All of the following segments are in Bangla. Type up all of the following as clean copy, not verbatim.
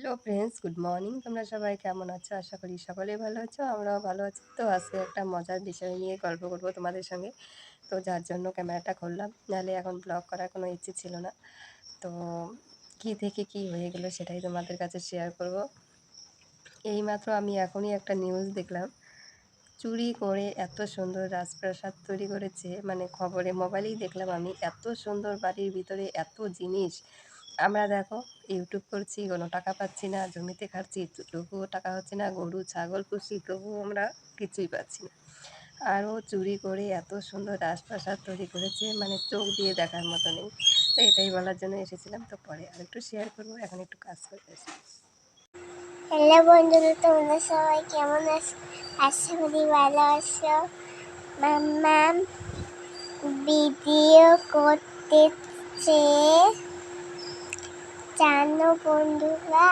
Hello friends, good morning. তোমরা সবাই কেমন আছো? আশা করি সকলেই ভালো আছো, আমরাও ভালো আছি। তো আজকে একটা মজার বিষয় নিয়ে গল্প করব তোমাদের সঙ্গে। তো যার জন্য ক্যামেরাটা খুললাম, নাহলে এখন ব্লগ করার কোনো ইচ্ছে ছিল না। তো কী থেকে কী হয়ে গেলো সেটাই তোমাদের কাছে শেয়ার করব। এইমাত্র আমি এখনই একটা নিউজ দেখলাম, চুরি করে এত সুন্দর রাজপ্রাসাদ তৈরি করেছে। মানে খবরে মোবাইলেই দেখলাম আমি, এত সুন্দর বাড়ির ভিতরে এত জিনিস। আমরা দেখো ইউটিউব করছি, কোনো টাকা পাচ্ছি না, জমিতে খাচ্ছি তবুও টাকা হচ্ছে না, গরু ছাগল পুষি তবুও আমরা কিছুই পাচ্ছি না। আরও চুরি করে এত সুন্দর রাজপ্রাসাদ তৈরি করেছে, মানে চোখ দিয়ে দেখার মতো নেই। তো এটাই বলার জন্য এসেছিলাম। তো পরে আর একটু শেয়ার করবো, এখন একটু কাজ করে আসি। হ্যালো বন্ধুরা, তোমরা সবাই কেমন আছো? আশা করি ভালো আছো। মাম্মাম ভিডিও করতেছে। জানো বন্ধুরা,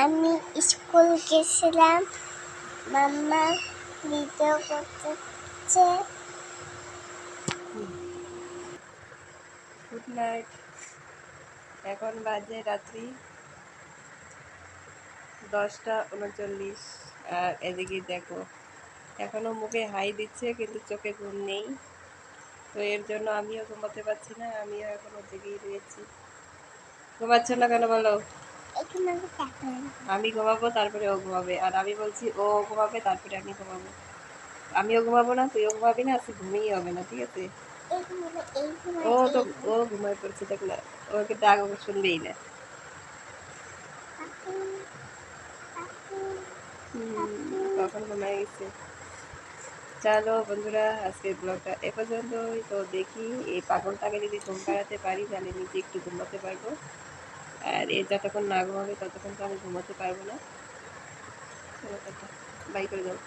আমি স্কুল গেছিলাম। মাম্মা ভিডিও করতেছে। Good night. এখন বাজে রাত্রি 10টা 39। আর এদিকে দেখো, এখনও মুখে হাই দিচ্ছে কিন্তু চোখে ঘুম নেই। তো এর জন্য আমিও ঘুমাতে পারছি না, আমিও এখনও জেগেই রয়েছি। ঘুমাচ্ছ না কেন বলো? আমি ঘুমাবো, তারপরে ও ঘুমাবে, আর আমি বলছি ও ঘুমাবে, তারপরে আমি ঘুমাবো। আমিও ঘুমাবো না, তুইও ঘুমাবি না, আজকে ঘুমিয়ে হবে না, ঠিক আছে? ও তো ও ঘুমায় পড়ছে, দেখ না, ওকে ডাক, ও শুনবেই না। কখন ঘুমায় গেছে। চলো বন্ধুরা, আজকের ব্লগটা এ পর্যন্তই। তো দেখি এই পাগলটাকে যদি ঘুম পাড়াতে পারি তাহলে নিজে একটু ঘুমাতে পারবো। আর এ যতক্ষণ না ঘুমাবে ততক্ষণ তো আমি ঘুমাতে পারবো না। চলো টাটা, বাই করে দাও।